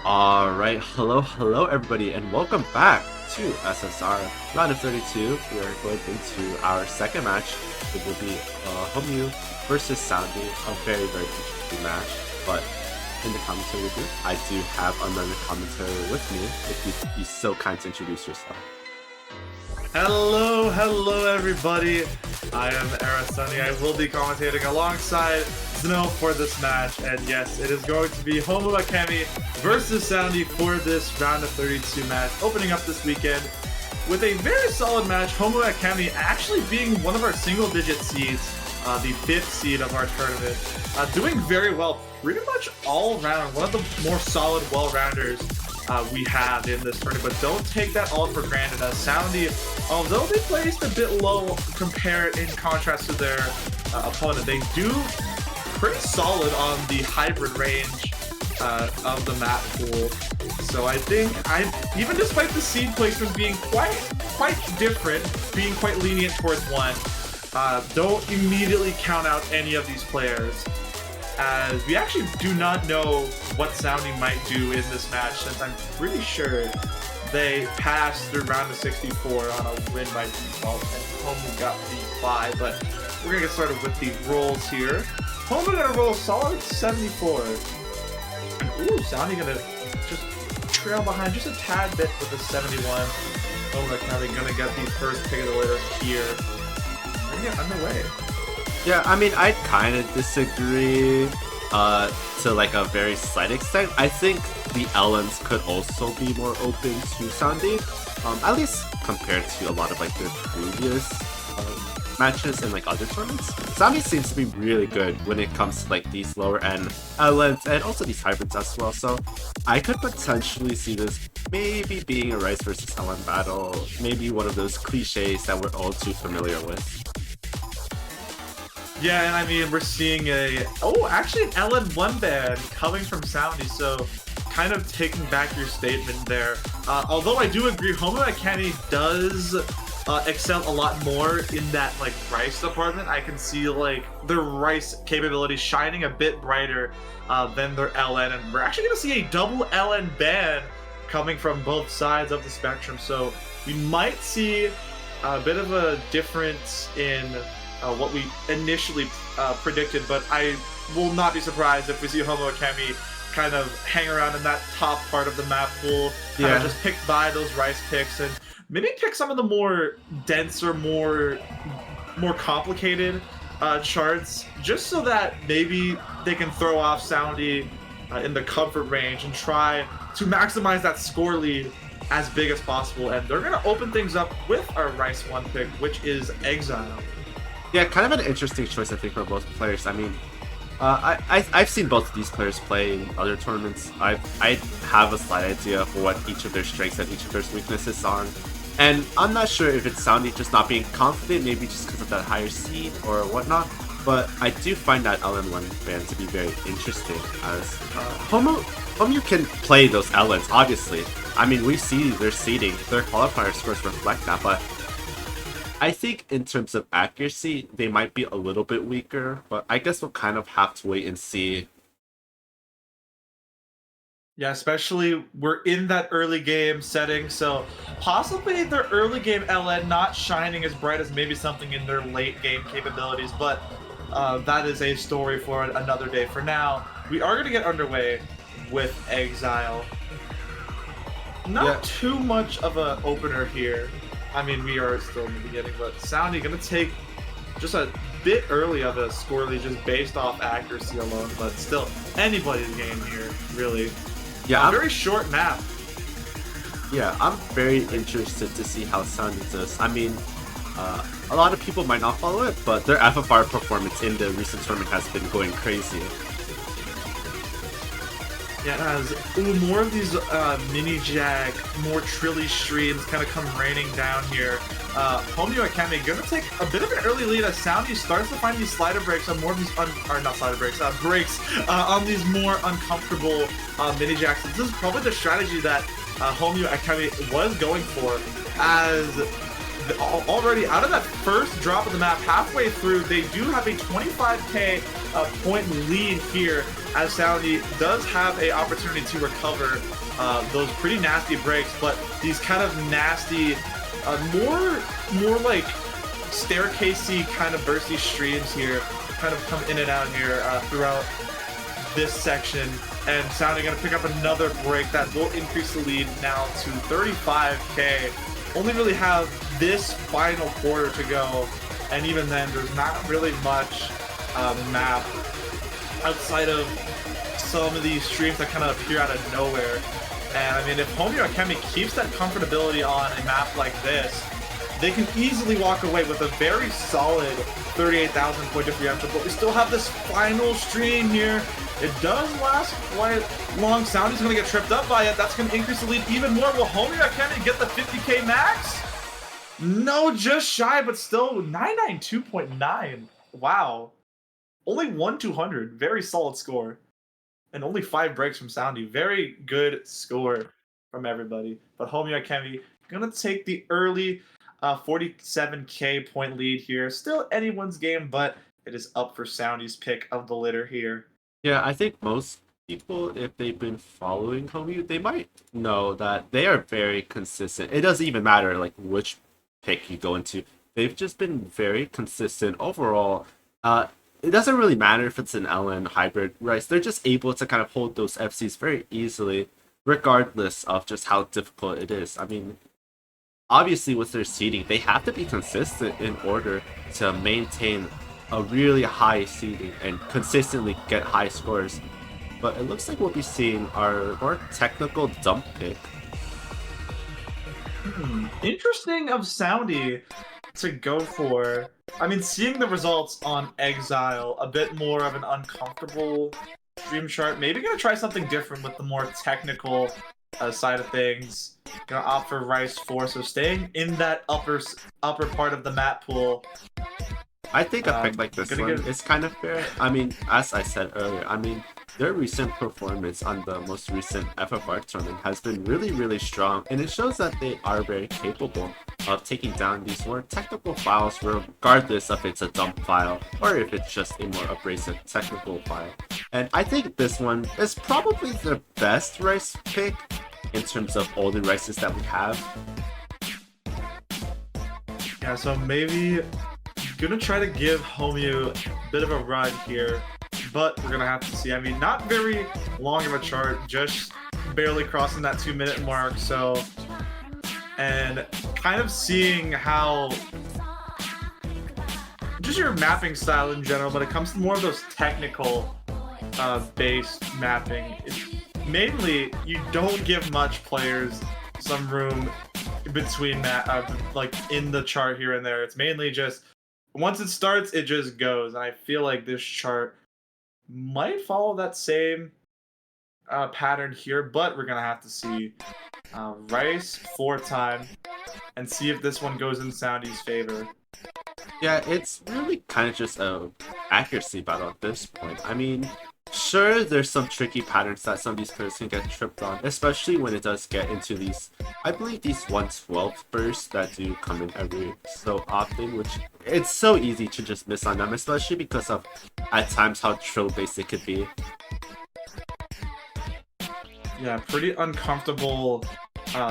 Alright, hello everybody, and welcome back to SSR round of 32. We are going into our second match. It will be Homu versus Soundie, a very interesting match. But in the commentary booth, I do have another commentator with me. If you'd be so kind to introduce yourself. Hello everybody. I am Soundie. I will be commentating alongside Snow for this match, and yes, it is going to be HomuAkemi versus Soundie for this round of 32 match, opening up this weekend with a very solid match. HomuAkemi actually being one of our single-digit seeds, the 5th seed of our tournament, doing very well, pretty much all around. One of the more solid, well-rounders we have in this tournament, but don't take that all for granted. As Soundie, although they placed a bit low compared in contrast to their opponent, they do pretty solid on the hybrid range of the map pool. So I think, even despite the seed placement being quite different, being quite lenient towards one, don't immediately count out any of these players, as we actually do not know what Soundie might do in this match, since I'm pretty sure they passed through round of 64 on a win by default, and Homu got the bye. But we're gonna get started with the rolls here. Homu gonna roll solid 74, and ooh, Soundie gonna just trail behind just a tad bit with the 71. HomuAkemi gonna get the first pick of the litter here. We're gonna get underway. Yeah, I mean, I kind of disagree to like a very slight extent. I think the LNs could also be more open to Soundie, at least compared to a lot of like their previous matches in like other tournaments. Soundie seems to be really good when it comes to like these lower end LNs and also these hybrids as well. So I could potentially see this maybe being a Rice versus LN battle, maybe one of those cliches that we're all too familiar with. Yeah, and I mean, we're seeing actually an LN1 ban coming from Soundie, so kind of taking back your statement there. Although I do agree, HomuAkemi does excel a lot more in that like Rice department. I can see like their Rice capabilities shining a bit brighter than their LN, and we're actually going to see a double LN ban coming from both sides of the spectrum, so we might see a bit of a difference in what we initially predicted, but I will not be surprised if we see HomuAkemi kind of hang around in that top part of the map pool, kind of just picked by those Rice picks, and maybe pick some of the more denser, more complicated charts, just so that maybe they can throw off Soundie in the comfort range and try to maximize that score lead as big as possible. And they're going to open things up with our Rice 1 pick, which is Exile. Yeah, kind of an interesting choice, I think, for both players. I mean, I've seen both of these players play in other tournaments. I have a slight idea for what each of their strengths and each of their weaknesses are. And I'm not sure if it's Soundie just not being confident, maybe just because of that higher seed or whatnot. But I do find that LN1 ban to be very interesting, as Homu can play those LNs, obviously. I mean, we see their seeding, their qualifier scores reflect that, but I think in terms of accuracy, they might be a little bit weaker, but I guess we'll kind of have to wait and see. Yeah, especially we're in that early game setting, so possibly their early game LN not shining as bright as maybe something in their late game capabilities, but that is a story for another day. For now, we are going to get underway with Exile. Not too much of an opener here. I mean, we are still in the beginning, but Soundie gonna take just a bit early of a score lead just based off accuracy alone, but still anybody's game here, really. Yeah, very short map. Yeah, I'm very interested to see how Soundie does. I mean, a lot of people might not follow it, but their FFR performance in the recent tournament has been going crazy. Yeah, as more of these mini jag, more trilly streams kind of come raining down here. HomuAkemi gonna take a bit of an early lead as Soundie starts to find these slider breaks on more of these breaks on these more uncomfortable mini jacks. This is probably the strategy that HomuAkemi was going for, as already out of that first drop of the map, halfway through, they do have a 25k point lead here, as Soundie does have a opportunity to recover those pretty nasty breaks, but these kind of nasty, more like staircasey kind of bursty streams here kind of come in and out here throughout this section, and Soundie gonna pick up another break that will increase the lead now to 35k. Only really have this final quarter to go, and even then there's not really much map outside of some of these streams that kind of appear out of nowhere. And I mean, if HomuAkemi keeps that comfortability on a map like this, they can easily walk away with a very solid 38,000 point differential, but we still have this final stream here. It does last quite long. Soundie's going to get tripped up by it. That's going to increase the lead even more. Will HomuAkemi get the 50k max? No, just shy, but still 992.9. Wow. Only 1/200. Very solid score. And only 5 breaks from Soundie. Very good score from everybody. But HomuAkemi going to take the early 47k point lead here. Still anyone's game, but it is up for Soundie's pick of the litter here. Yeah, I think most people, if they've been following Homu, they might know that they are very consistent. It doesn't even matter like which pick you go into. They've just been very consistent overall. It doesn't really matter if it's an LN hybrid Rice. They're just able to kind of hold those FCs very easily, regardless of just how difficult it is. I mean, obviously with their seeding, they have to be consistent in order to maintain a really high seeding and consistently get high scores. But it looks like we'll be seeing our more technical dump pick. Interesting of Soundie to go for. I mean, seeing the results on Exile, a bit more of an uncomfortable stream chart. Maybe gonna try something different with the more technical side of things. Gonna opt for Rice 4, so staying in that upper part of the map pool. I think a pick like this one is kind of fair. I mean, as I said earlier, I mean, their recent performance on the most recent FFR tournament has been really, really strong, and it shows that they are very capable of taking down these more technical files, regardless if it's a dump file or if it's just a more abrasive technical file. And I think this one is probably the best Rice pick in terms of all the Rices that we have. Yeah, so maybe gonna try to give Homu a bit of a run here, but we're gonna have to see. I mean, not very long of a chart, just barely crossing that 2-minute mark, so, and kind of seeing how just your mapping style in general, but it comes to more of those technical based mapping. Mainly, you don't give much players some room between like in the chart here and there. It's mainly just once it starts, it just goes. And I feel like this chart might follow that same pattern here, but we're gonna have to see. Rice 4 time and see if this one goes in Soundie's favor. Yeah, it's really kind of just a accuracy battle at this point. I mean, sure, there's some tricky patterns that some of these players can get tripped on, especially when it does get into these, I believe these 112 bursts that do come in every so often, which it's so easy to just miss on them, especially because of, at times, how trill-based it could be. Yeah, pretty uncomfortable.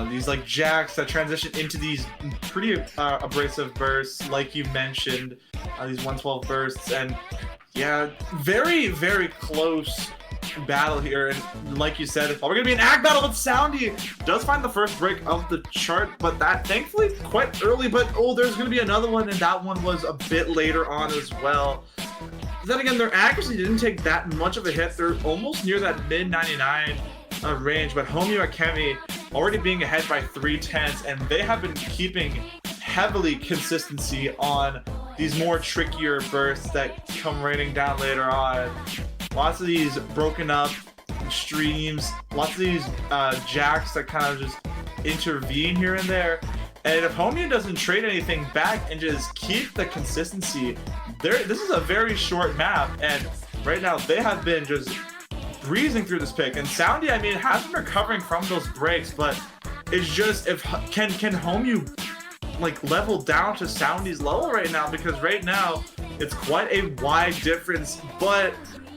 These like jacks that transition into these pretty abrasive bursts, like you mentioned, these 112 bursts, and yeah, very, very close battle here. And like you said, it's probably gonna be an ag battle, but Soundie does find the first break of the chart, but that thankfully quite early. But oh, there's gonna be another one, and that one was a bit later on as well. Then again, their accuracy didn't take that much of a hit. They're almost near that mid 99 range, but HomuAkemi already being ahead by 3/10, and they have been keeping heavily consistency on these more trickier bursts that come raining down later on. Lots of these broken up streams, lots of these jacks that kind of just intervene here and there. And if Homu doesn't trade anything back and just keep the consistency, this is a very short map, and right now they have been just breezing through this pick. And Soundie, I mean, has been recovering from those breaks, but it's just, if can Homu like level down to Soundie's level right now, because right now it's quite a wide difference.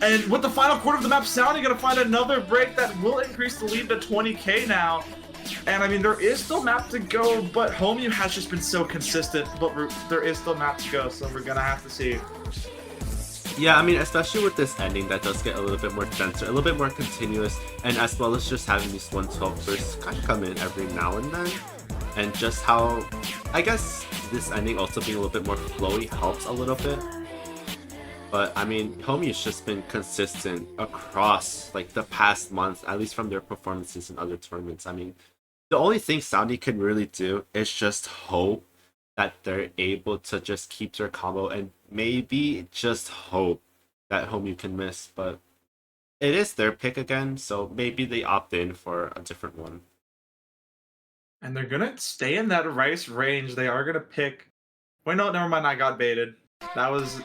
And with the final quarter of the map, Soundie gonna find another break that will increase the lead to 20k now. And I mean, there is still map to go, but Homu has just been so consistent. But there is still map to go, so we're gonna have to see. Yeah, I mean, especially with this ending, that does get a little bit more denser, a little bit more continuous, and as well as just having these 112 bursts kind of come in every now and then. And just how, I guess, this ending also being a little bit more flowy helps a little bit. But I mean, Homu's just been consistent across like the past month, at least from their performances in other tournaments. I mean, the only thing Soundie can really do is just hope that they're able to just keep their combo and maybe just hope that Homu can miss. But it is their pick again, so maybe they opt in for a different one. And they're gonna stay in that Rice range. They are gonna pick. Wait, no, never mind. I got baited. That was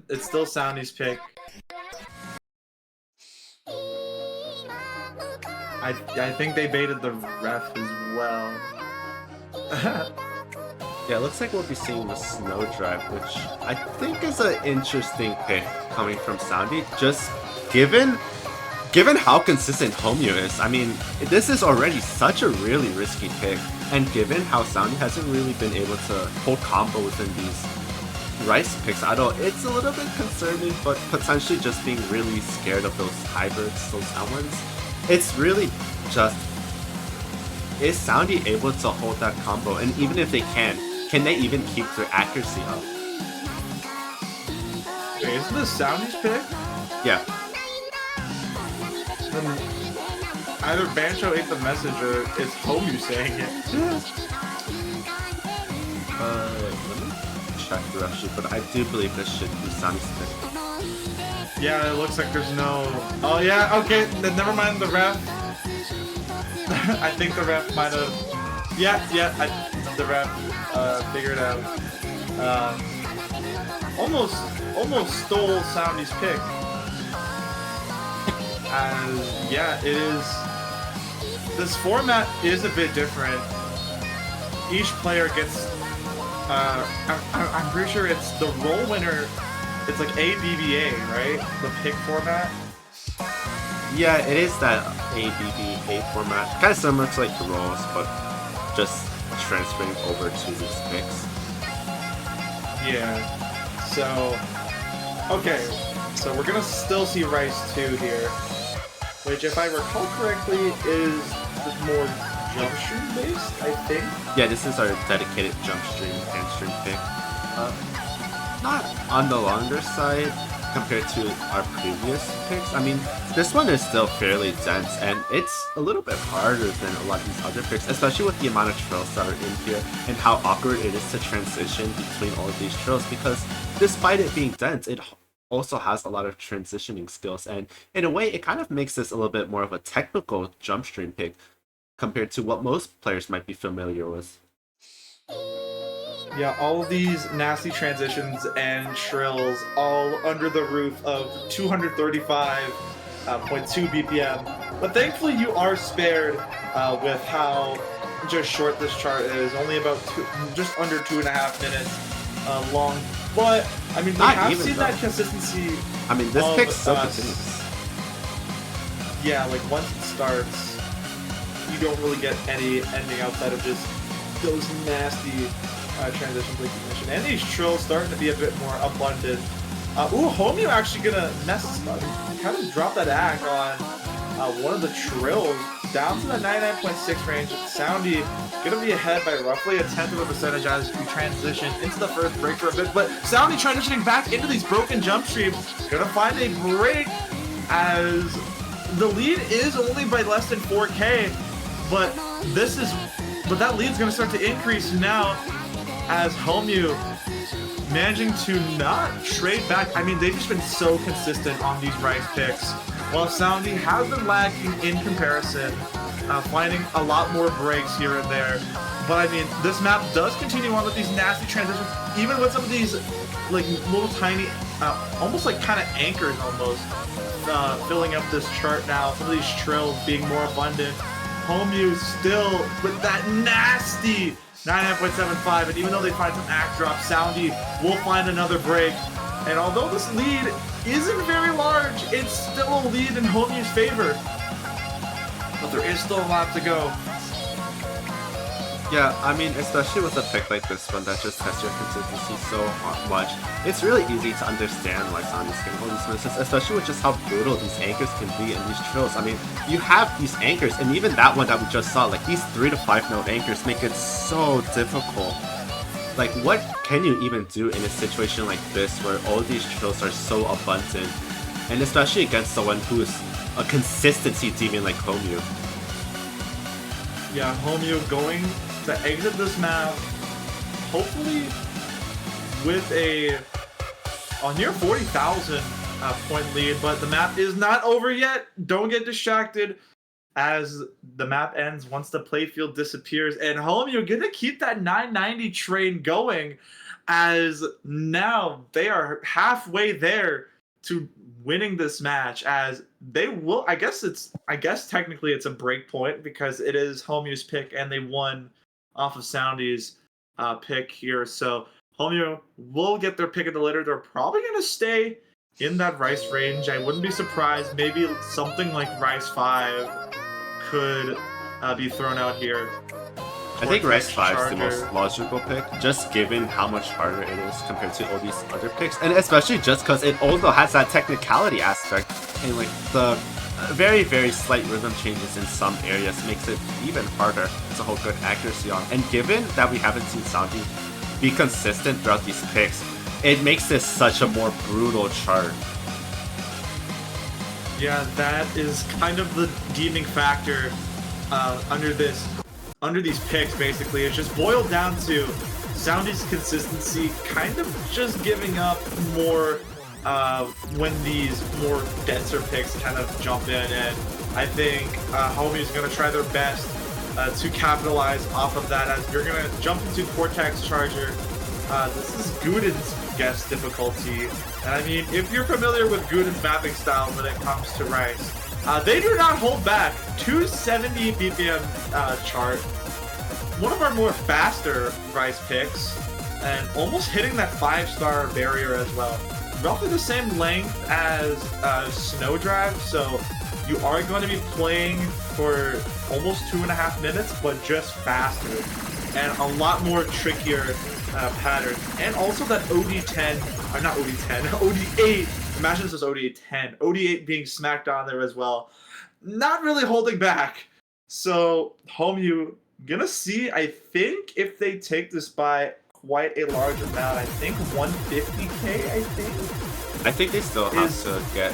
it's still Soundie's pick. I think they baited the ref as well. Yeah, it looks like we'll be seeing the Snow Drive, which I think is an interesting pick coming from Soundie, just given how consistent Homu is. I mean, this is already such a really risky pick, and given how Soundie hasn't really been able to hold combo within these Rice picks at all, it's a little bit concerning, but potentially just being really scared of those hybrids, those L1s. It's really just, is Soundie able to hold that combo? And even if they can they even keep their accuracy up? Wait, isn't this Soundie's pick? Yeah. Then either Bancho ate the message or it's Homu saying it. Let me check the ref sheet, but I do believe this should be Soundie's pick. Yeah, it looks like there's no... Oh yeah, okay, then never mind the ref. I think the ref might have... the ref figured out. Almost stole Soundie's pick. As, yeah, it is... This format is a bit different. Each player gets... I'm pretty sure it's the role winner. It's like ABBA, right? The pick format. Yeah, it is that ABBA format. Kind of similar to like the roles, but just transferring over to these picks. Yeah. So, okay. So we're gonna still see Rice 2 here, which, if I recall correctly, is more jump stream based, I think. Yeah, this is our dedicated jump stream and stream pick. Not on the longer side compared to our previous picks. I mean, this one is still fairly dense, and it's a little bit harder than a lot of these other picks, especially with the amount of trails that are in here and how awkward it is to transition between all of these trails, because despite it being dense, it also has a lot of transitioning skills, and in a way, it kind of makes this a little bit more of a technical jump stream pick compared to what most players might be familiar with. Yeah, all of these nasty transitions and shrills all under the roof of 235.2 BPM. But thankfully you are spared with how just short this chart is, only about just under 2.5 minutes long. But, I mean, we have seen that consistency. I mean, this pick's so continuous. Yeah, like once it starts, you don't really get any ending outside of just those nasty transitions like you mentioned. And these trills starting to be a bit more abundant. Homu actually gonna kind of drop that act on one of the trills down to the 99.6 range. Soundie gonna be ahead by roughly 1/10 of a percentage as we transition into the first break for a bit. But Soundie transitioning back into these broken jump streams, gonna find a break as the lead is only by less than 4k. But that lead's gonna start to increase now as Homu managing to not trade back. I mean, they've just been so consistent on these Rice picks, while Soundie has been lagging in comparison, finding a lot more breaks here and there. But I mean, this map does continue on with these nasty transitions, even with some of these like little tiny, almost like kind of anchors almost, filling up this chart now. Some of these trills being more abundant. Homu still with that nasty 99.75, and even though they find some act drop, Soundie will find another break. And although this lead isn't very large, it's still a lead in HomuAkemi's favor. But there is still a lot to go. Yeah, I mean, especially with a pick like this one that just tests your consistency so much, it's really easy to understand why Soundie's getting all these misses, especially with just how brutal these anchors can be in these trills. I mean, you have these anchors, and even that one that we just saw, like these 3 to 5 note anchors make it so difficult. Like, what can you even do in a situation like this where all these trills are so abundant, and especially against someone who is a consistency demon like HomuAkemi? Yeah, HomuAkemi going to exit this map, hopefully with a near 40,000 point lead, but the map is not over yet. Don't get distracted as the map ends once the playfield disappears, and HomuAkemi gonna keep that 990 train going, as now they are halfway there to winning this match, as they will, I guess technically it's a break point because it is HomuAkemi's pick and they won off of Soundie's pick here. So HomuAkemi will get their pick of the litter. They're probably going to stay in that Rice range. I wouldn't be surprised. Maybe something like Rice 5 could be thrown out here. I think Rice 5 is the most logical pick, just given how much harder it is compared to all these other picks, and especially just because it also has that technicality aspect, and like the very, very slight rhythm changes in some areas makes it even harder to hold good accuracy on. And given that we haven't seen Soundie be consistent throughout these picks, it makes this such a more brutal chart. Yeah, that is kind of the deeming factor under these picks. Basically, it's just boiled down to Soundie's consistency kind of just giving up more when these more denser picks kind of jump in, and I think HomuAkemi's going to try their best to capitalize off of that, as you're going to jump into Cortex Charger. This is Guden's guess difficulty, and I mean, if you're familiar with Guden's mapping style when it comes to Rice, they do not hold back. 270 BPM chart, one of our more faster Rice picks, and almost hitting that 5-star barrier as well. Roughly the same length as Snowdrive, so you are going to be playing for almost 2.5 minutes, but just faster and a lot more trickier patterns. And also that OD10, or not OD10, OD8. Imagine this was OD10. OD8 being smacked on there as well. Not really holding back. So HomuAkemi gonna see, I think, if they take this by quite a large amount. I think 150k, I think they still have to get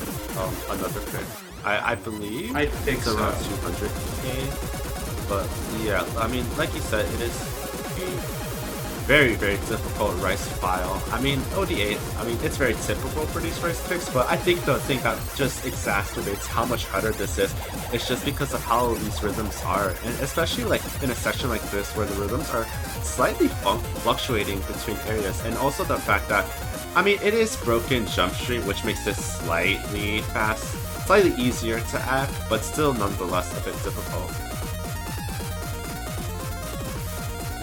another pick. I believe I think it's around 200k. But yeah, I mean, like you said, it is a very, very difficult Rice file. I mean, OD8, I mean, it's very typical for these Rice picks, but I think the thing that just exacerbates how much harder this is just because of how these rhythms are, and especially like in a section like this where the rhythms are slightly fluctuating between areas, and also the fact that, I mean, it is broken jump stream, which makes this slightly easier to act, but still nonetheless a bit difficult.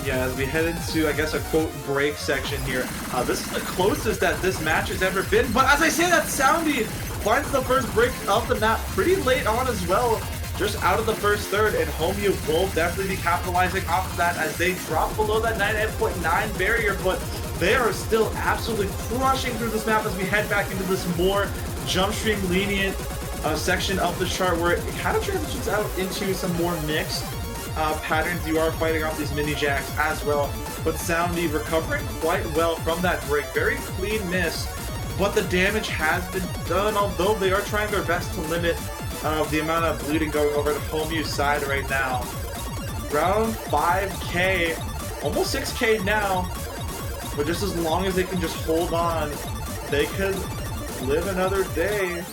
Yeah, as we head into, I guess, a quote break section here. This is the closest that this match has ever been, but as I say that, Soundie finds the first break of the map pretty late on as well, just out of the first third, and HomuAkemi will definitely be capitalizing off of that as they drop below that 99.9 barrier, but they are still absolutely crushing through this map as we head back into this more jump stream lenient section of the chart, where it kind of transitions out into some more mixed patterns. You are fighting off these mini jacks as well, but Soundie recovering quite well from that break. Very clean miss, but the damage has been done, although they are trying their best to limit the amount of bleeding going over to HomuAkemi's side right now. Around 5k, almost 6k now, but just as long as they can just hold on, they could live another day.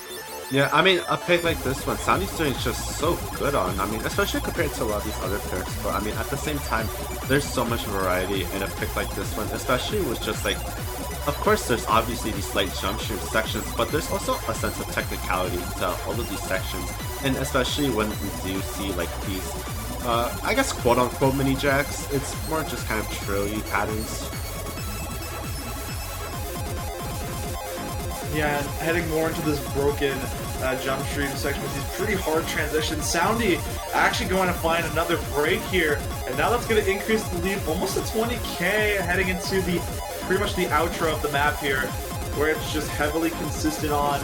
Yeah, I mean, a pick like this one, Soundie's doing just so good on. I mean, especially compared to a lot of these other picks. But I mean, at the same time, there's so much variety in a pick like this one, especially with just like, of course, there's obviously these slight jump stream sections, but there's also a sense of technicality to all of these sections. And especially when we do see like these I guess quote-unquote mini jacks. It's more just kind of trilly patterns. Yeah, and heading more into this broken jump stream section with these pretty hard transitions. Soundie actually going to find another break here, and now that's going to increase the lead almost to 20k, heading into the pretty much the outro of the map here, where it's just heavily consistent on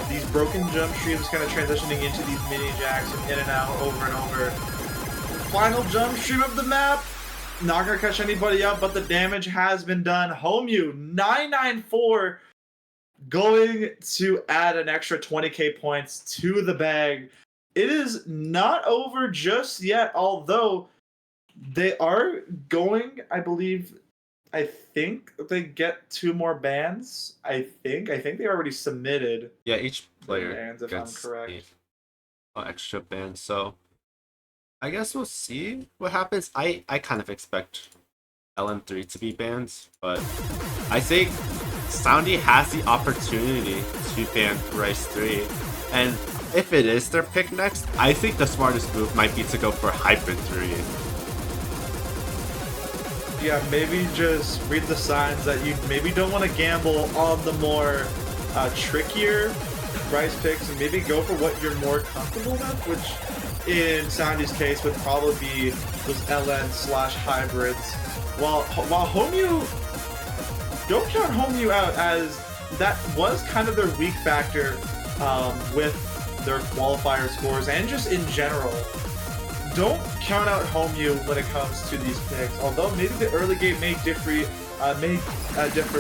these broken jump streams, kind of transitioning into these mini jacks and in and out over and over. Final jump stream of the map. Not going to catch anybody up, but the damage has been done. Homu 994 going to add an extra 20k points to the bag. It is not over just yet, although they are going, I think they get 2 more bans. I think they already submitted. Yeah, each player bans, if gets I'm correct. an extra ban, so I guess we'll see what happens. I kind of expect LM3 to be banned, but I think Soundie has the opportunity to ban Rice 3, and if it is their pick next, I think the smartest move might be to go for Hybrid 3. Yeah, maybe just read the signs that you maybe don't want to gamble on the more trickier Rice picks, and maybe go for what you're more comfortable with, which in Soundie's case would probably be those LN/hybrids. While Homu, don't count Homu out, as that was kind of their weak factor with their qualifier scores and just in general. Don't count out Homu when it comes to these picks, although maybe the early game may differ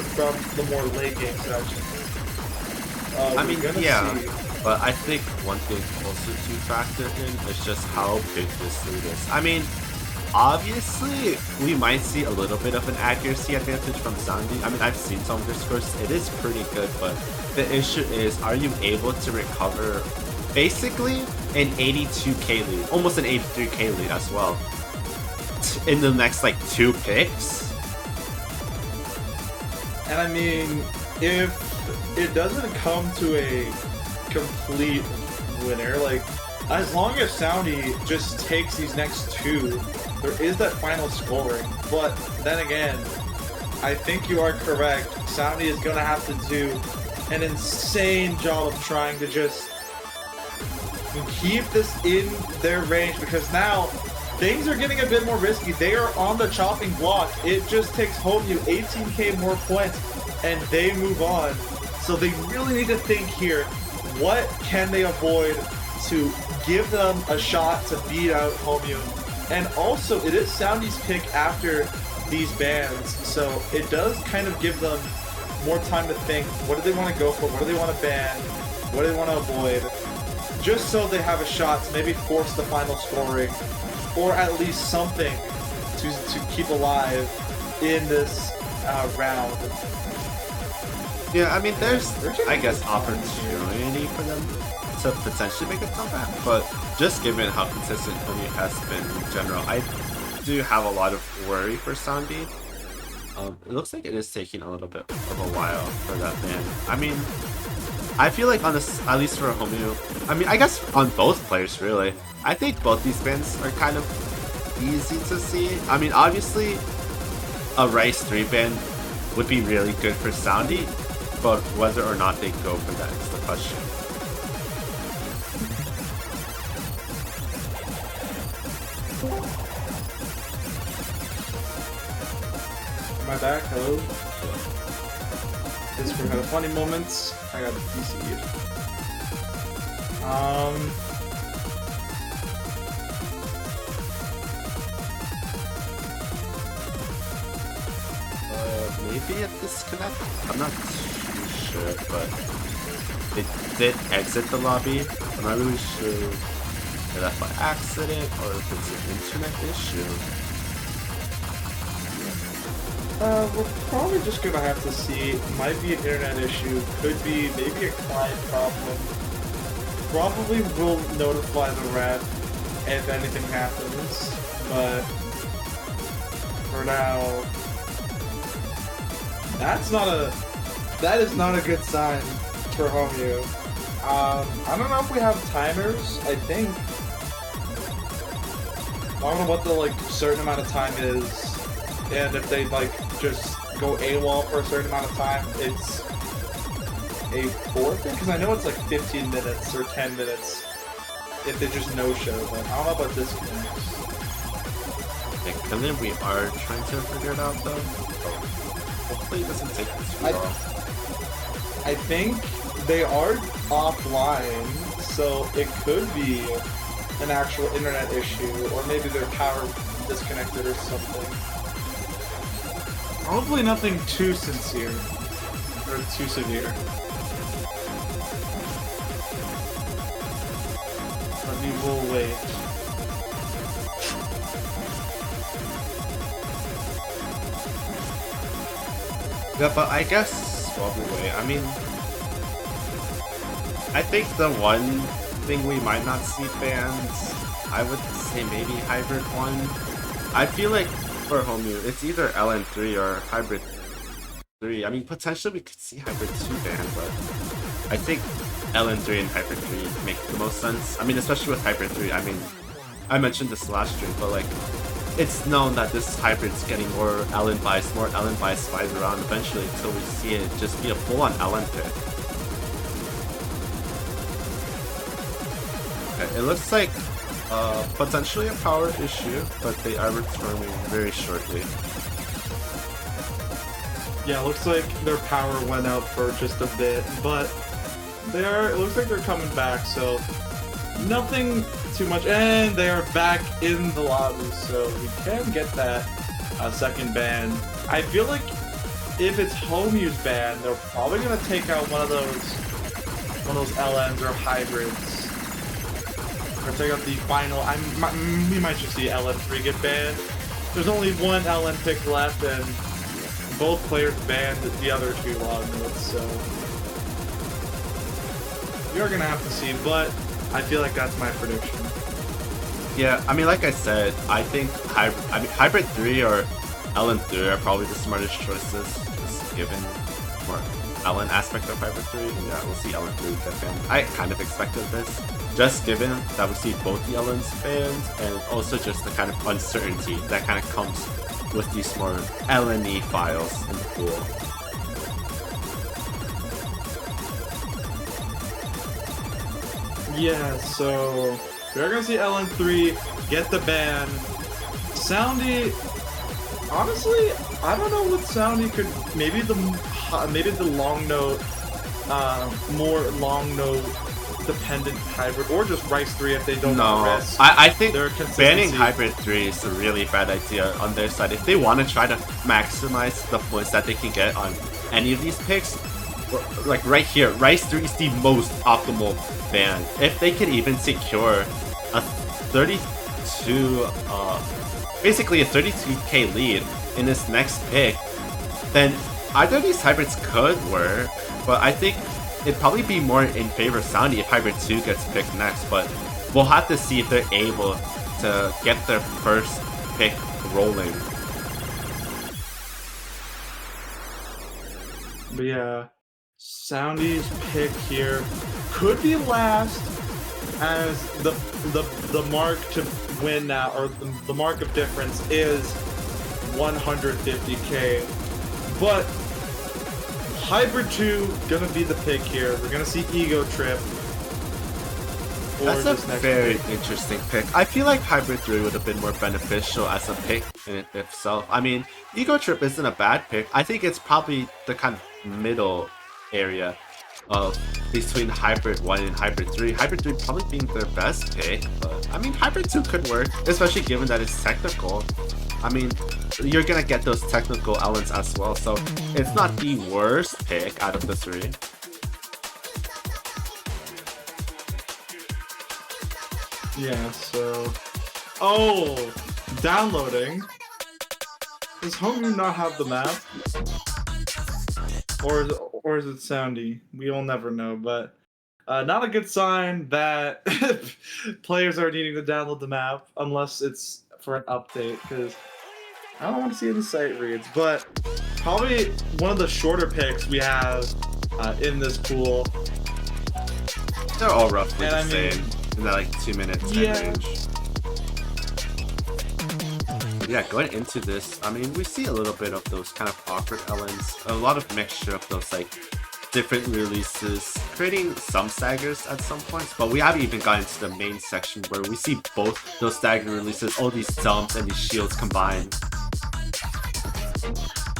from the more late game section. I mean, yeah, but I think one thing also to factor in is just how big this lead is. I mean, obviously, we might see a little bit of an accuracy advantage from Soundie. I mean, I've seen some of their scores. It is pretty good, but the issue is, are you able to recover basically an 82k lead, almost an 83k lead as well, in the next, like, 2 picks? And I mean, if it doesn't come to a complete winner, like, as long as Soundie just takes these next 2, there is that final scoring. But then again, I think you are correct. Soundie is going to have to do an insane job of trying to just keep this in their range, because now things are getting a bit more risky. They are on the chopping block. It just takes Homu 18k more points and they move on. So they really need to think here, what can they avoid to give them a shot to beat out Homu? And also, it is Soundie's pick after these bans, so it does kind of give them more time to think, what do they want to go for, what do they want to ban, what do they want to avoid, just so they have a shot to maybe force the final scoring, or at least something to keep alive in this round. Yeah, I mean, there's, I guess, opportunity for them to potentially make a comeback, but just given how consistent Homu has been in general, I do have a lot of worry for Soundie. It looks like it is taking a little bit of a while for that ban. I mean, I feel like on this, at least for Homu, I mean, I guess on both players really, I think both these bans are kind of easy to see. I mean, obviously, a Rice 3 ban would be really good for Soundie, but whether or not they go for that is the question. Am I back? Hello? Discord had a funny moment. I got DC'd. Maybe a disconnect? I'm not too sure, but it did exit the lobby. I'm not really sure if that's by accident or if it's an internet issue. We're probably just gonna have to see. Might be an internet issue, could be maybe a client problem. Probably will notify the ref if anything happens, but for now, that is not a good sign for Homu. I don't know if we have timers. I think don't know what the like certain amount of time is, and if they like just go AWOL for a certain amount of time, it's a forfeit? Because I know it's like 15 minutes or 10 minutes if they just no-show, but I don't know about disconnects. And then we are trying to figure it out though. So hopefully it doesn't take too long. I think they are offline, so it could be an actual internet issue, or maybe their power disconnected or something. Hopefully nothing too sincere or too severe. But we will wait. Yeah, but I guess while we wait, I mean, I think the one thing we might not see bans, I would say maybe Hybrid 1. I feel like for Homu, it's either LN3 or Hybrid 3. I mean, potentially we could see Hybrid 2 banned, but I think LN3 and Hybrid 3 make the most sense. I mean, especially with Hybrid 3, I mean, I mentioned this last stream, but like, it's known that this hybrid's getting more LN bias spied around eventually until we see it just be a full-on LN pick. Okay, it looks like potentially a power issue, but they are returning very shortly. Yeah, it looks like their power went out for just a bit, but it looks like they're coming back, so nothing too much, and they are back in the lobby, so we can get that second ban. I feel like if it's Homu's ban, they're probably gonna take out one of those LNs or hybrids, or take out the final. We might just see LN3 get banned. There's only one LN pick left, and both players banned the other two log nodes, so you're gonna have to see, but I feel like that's my prediction. Yeah, I mean, like I said, I think Hybrid 3 or LN3 are probably the smartest choices, just given more LN aspect of Hybrid 3. Yeah, we'll see LN3 get banned. I kind of expected this, just given that we see both the LNs banned, and also just the kind of uncertainty that kind of comes with these more LNE files in the pool. Yeah, so we're gonna see LN3 get the ban. Soundie, honestly, I don't know what Soundie could. Maybe the long note, more long note dependent hybrid, or just Rice 3 if they don't risk. I think banning Hybrid 3 is a really bad idea on their side. If they want to try to maximize the points that they can get on any of these picks, like right here, Rice 3 is the most optimal ban. If they could even secure a 32, basically a 32k lead in this next pick, then either of these hybrids could work, but I think it'd probably be more in favor of Soundie if Hybrid 2 gets picked next, but we'll have to see if they're able to get their first pick rolling. But yeah, Soundie's pick here could be last, as the mark to win now, or the mark of difference is 150k. But Hybrid 2 gonna be the pick here. We're gonna see Ego Trip. That's a very interesting pick. I feel like Hybrid 3 would have been more beneficial as a pick in itself. I mean, Ego Trip isn't a bad pick. I think it's probably the kind of middle area of between Hybrid 1 and Hybrid 3. Hybrid 3 probably being their best pick, but I mean, Hybrid 2 could work, especially given that it's technical. I mean, you're gonna get those technical elements as well, so it's not the worst pick out of the three. Yeah, so... Oh! Downloading! Does Homu not have the map? Or is it Soundie? We'll never know, but... not a good sign that players are needing to download the map, unless it's for an update, because I don't want to see any site reads, but probably one of the shorter picks we have in this pool. They're all roughly the same, in that like 2 minute time range. But yeah, going into this, I mean, we see a little bit of those kind of awkward elements, a lot of mixture of those like different releases, creating some staggers at some points, but we haven't even gotten to the main section where we see both those stagger releases, all these jumps and these shields combined.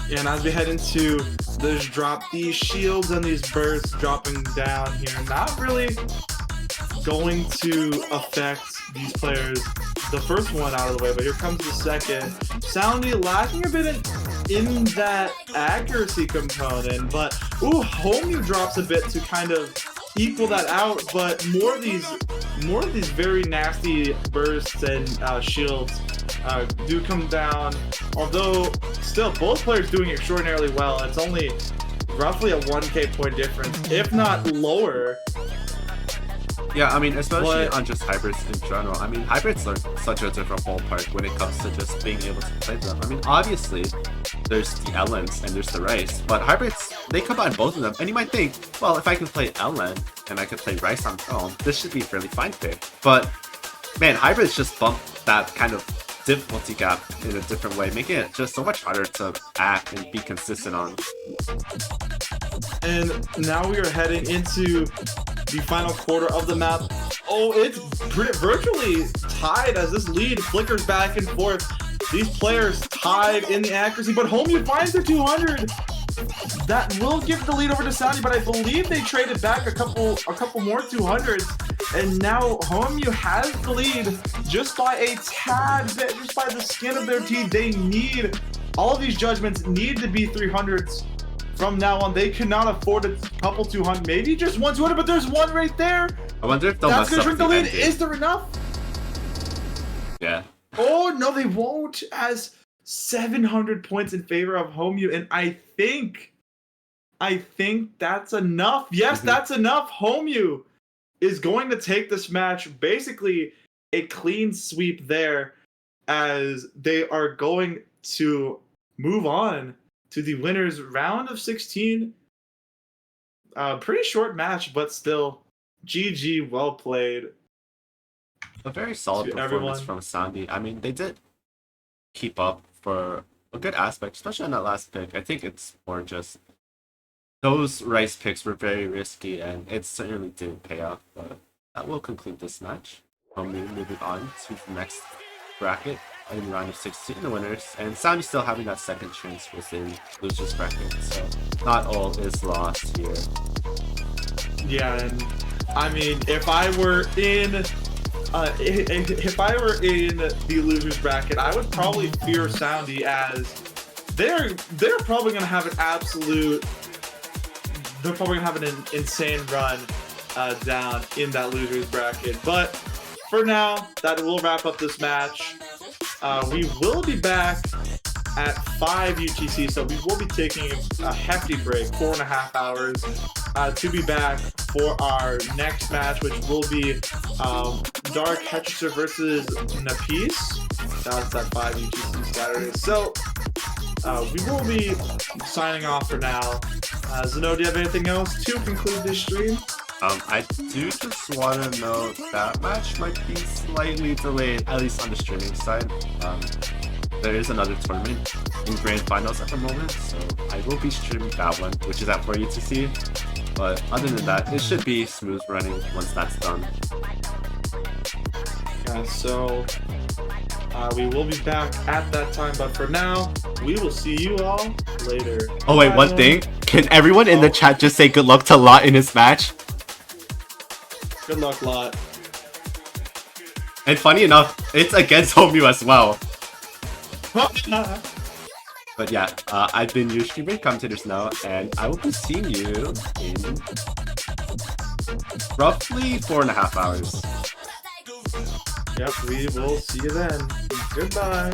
Yeah, and as we head into this drop, these shields and these bursts dropping down here, not really going to affect these players. The first one out of the way, but here comes the second. Soundie lacking a bit in that accuracy component, but Homu drops a bit to kind of equal that out. But more of these very nasty bursts and shields do come down. Although still, both players doing extraordinarily well. It's only roughly a 1K point difference, if not lower. Yeah, I mean, especially on just hybrids in general. I mean, hybrids are such a different ballpark when it comes to just being able to play them. I mean, obviously, there's the Ellens and there's the Rice, but hybrids, they combine both of them. And you might think, well, if I can play Ellen and I can play Rice on film, this should be a fairly fine pick. But, man, hybrids just bump that kind of difficulty gap in a different way, making it just so much harder to act and be consistent on. And now we are heading into the final quarter of the map. Oh, it's virtually tied as this lead flickers back and forth. These players tied in the accuracy, but Homu finds the 200. That will give the lead over to Soundie, but I believe they traded back a couple more 200s, and now Homu has the lead just by a tad bit, just by the skin of their teeth. They need, all of these judgments need to be 300s. From now on, they cannot afford a couple 200, maybe just one 200, but there's one right there. I wonder if they'll That's mess gonna up shrink the lead. ending. Is there enough? Yeah. Oh no, they won't. As 700 points in favor of Homu, and I think that's enough. Yes, that's enough. Homu is going to take this match, basically a clean sweep there, as they are going to move on to the winners round of 16. Pretty short match, but still, GG, well played. A very solid performance from Soundie. I mean, they did keep up for a good aspect, especially on that last pick. I think it's more just those Rice picks were very risky, and it certainly didn't pay off. But that will conclude this match. Moving on to the next bracket in the round of 16, the winners, and Soundie still having that second chance within losers bracket, so not all is lost here. Yeah, and I mean, if I were in the losers bracket, I would probably fear Soundie, as they're probably gonna have an insane run down in that losers bracket. But for now, that will wrap up this match. We will be back at 5 UTC, so we will be taking a hefty break, 4.5 hours, to be back for our next match, which will be Dark Hetcher versus Napis. That's at 5 UTC Saturday. So we will be signing off for now. Zeno, do you have anything else to conclude this stream? I do just want to note that match might be slightly delayed, at least on the streaming side. There is another tournament in Grand Finals at the moment, so I will be streaming that one, which is at 4 UTC. But other than that, it should be smooth running once that's done. Yeah, so we will be back at that time, but for now, we will see you all later. Oh wait, one thing. Can everyone in the chat just say good luck to Lot in his match? Good luck, Lot. And funny enough, it's against Homu as well. But yeah, I've been your streamer, commentators now, and I will be seeing you in roughly 4.5 hours. Yep, we will see you then. Goodbye.